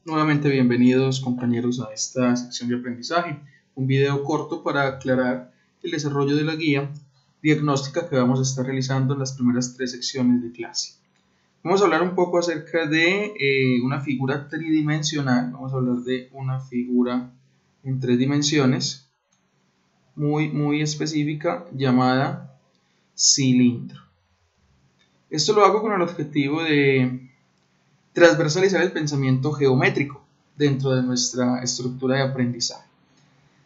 Nuevamente bienvenidos compañeros a esta sección de aprendizaje, un video corto para aclarar el desarrollo de la guía diagnóstica que vamos a estar realizando en las primeras 3 secciones de clase. Vamos a hablar un poco acerca de una figura tridimensional, vamos a hablar de una figura en 3 dimensiones muy específica llamada cilindro. Esto lo hago con el objetivo de transversalizar el pensamiento geométrico dentro de nuestra estructura de aprendizaje.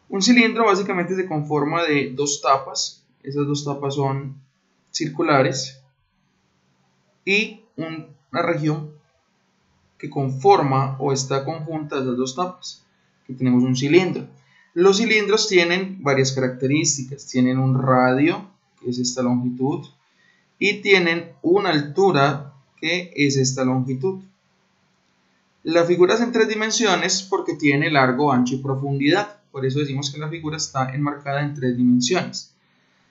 Un cilindro básicamente se conforma de 2 tapas, esas 2 tapas son circulares, y una región que conforma o está conjunta a esas 2 tapas, que tenemos un cilindro. Los cilindros tienen varias características, tienen un radio, que es esta longitud, y tienen una altura, que es esta longitud. La figura es en 3 dimensiones porque tiene largo, ancho y profundidad. Por eso decimos que la figura está enmarcada en 3 dimensiones.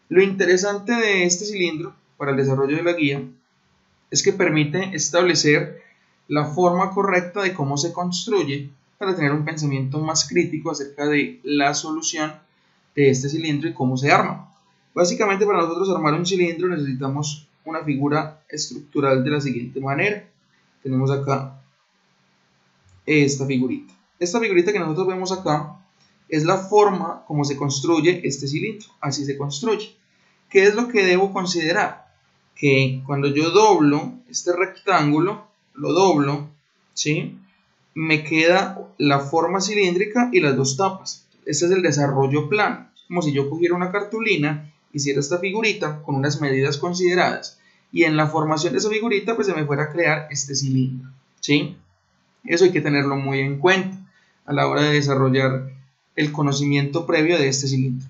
Lo interesante de este cilindro para el desarrollo de la guía es que permite establecer la forma correcta de cómo se construye para tener un pensamiento más crítico acerca de la solución de este cilindro y cómo se arma. Básicamente, para nosotros armar un cilindro necesitamos una figura estructural de la siguiente manera. Tenemos acá esta figurita. Esta figurita que nosotros vemos acá es la forma como se construye este cilindro. Así se construye. ¿Qué es lo que debo considerar? Que cuando yo doblo este rectángulo, lo doblo, ¿sí? Me queda la forma cilíndrica y las 2 tapas. Este es el desarrollo plano. Es como si yo cogiera una cartulina, hiciera esta figurita con unas medidas consideradas y en la formación de esa figurita pues se me fuera a crear este cilindro, ¿sí? Eso hay que tenerlo muy en cuenta a la hora de desarrollar el conocimiento previo de este cilindro.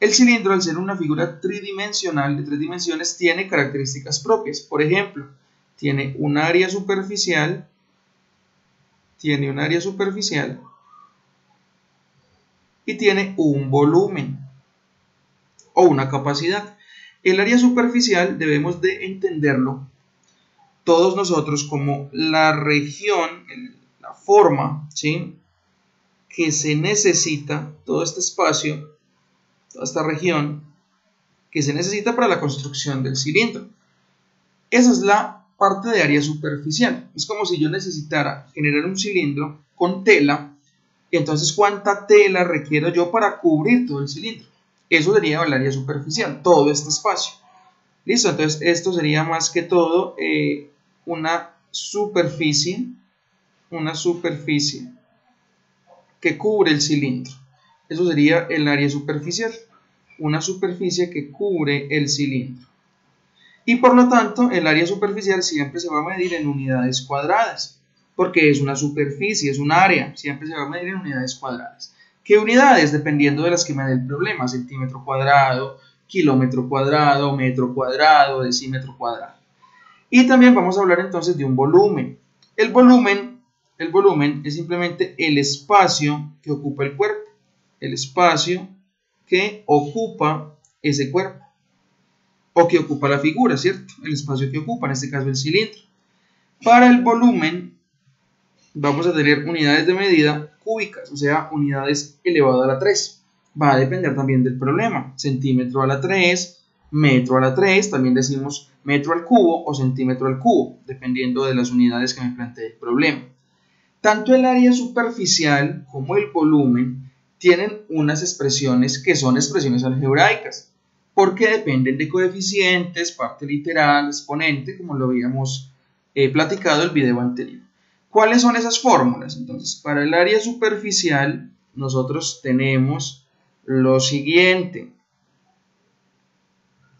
El cilindro, al ser una figura tridimensional de 3 dimensiones, tiene características propias. Por ejemplo, tiene un área superficial, y tiene un volumen o una capacidad. El área superficial debemos de entenderlo todos nosotros como la región, la forma, ¿sí?, que se necesita, todo este espacio, toda esta región que se necesita para la construcción del cilindro. Esa es la parte de área superficial. Es como si yo necesitara generar un cilindro con tela, y entonces ¿cuánta tela requiero yo para cubrir todo el cilindro? Eso sería el área superficial, todo este espacio. ¿Listo? Entonces esto sería más que todo una superficie que cubre el cilindro. Eso sería el área superficial, una superficie que cubre el cilindro. Y por lo tanto, el área superficial siempre se va a medir en unidades cuadradas, porque es una superficie, es un área, siempre se va a medir en unidades cuadradas. ¿Qué unidades? Dependiendo de las que me dé el problema, centímetro cuadrado, kilómetro cuadrado, metro cuadrado, decímetro cuadrado. Y también vamos a hablar entonces de un volumen. El volumen es simplemente el espacio que ocupa el cuerpo, el espacio que ocupa ese cuerpo, o que ocupa la figura, ¿cierto? El espacio que ocupa, en este caso el cilindro. Para el volumen vamos a tener unidades de medida cúbicas, o sea, unidades elevado a la 3. Va a depender también del problema, centímetro a la 3, metro a la 3, también decimos metro al cubo o centímetro al cubo, dependiendo de las unidades que me plantee el problema. Tanto el área superficial como el volumen tienen unas expresiones que son expresiones algebraicas, porque dependen de coeficientes, parte literal, exponente, como lo habíamos platicado en el video anterior. ¿Cuáles son esas fórmulas? Entonces, para el área superficial, nosotros tenemos lo siguiente.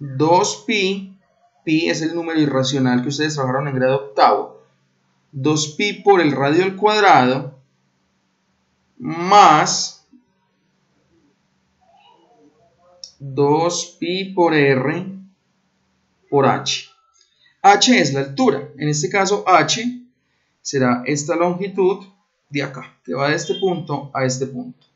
2pi, pi es el número irracional que ustedes trabajaron en grado octavo, 2pi por el radio al cuadrado, más 2pi por r por h. H es la altura, en este caso h será esta longitud de acá, que va de este punto a este punto.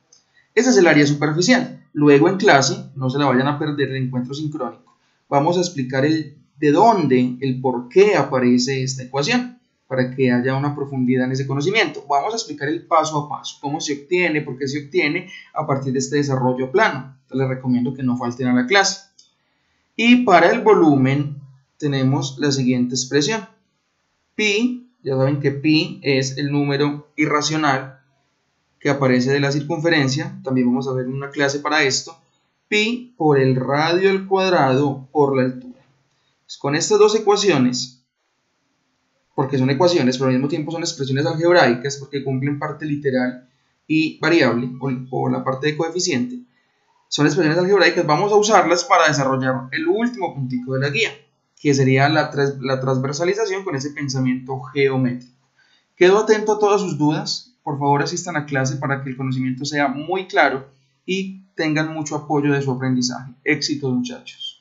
Ese es el área superficial. Luego en clase, no se la vayan a perder el encuentro sincrónico, vamos a explicar el de dónde, el por qué aparece esta ecuación, para que haya una profundidad en ese conocimiento. Vamos a explicar el paso a paso, cómo se obtiene, por qué se obtiene a partir de este desarrollo plano. Entonces, les recomiendo que no falten a la clase. Y para el volumen tenemos la siguiente expresión. Pi, ya saben que pi es el número irracional que aparece de la circunferencia. También vamos a ver una clase para esto. Pi por el radio al cuadrado por la altura. Pues con estas dos ecuaciones, porque son ecuaciones, pero al mismo tiempo son expresiones algebraicas, porque cumplen parte literal y variable, o la parte de coeficiente, son expresiones algebraicas, vamos a usarlas para desarrollar el último puntico de la guía, que sería la transversalización con ese pensamiento geométrico. Quedo atento a todas sus dudas, por favor asistan a clase para que el conocimiento sea muy claro y tengan mucho apoyo de su aprendizaje. Éxitos, muchachos.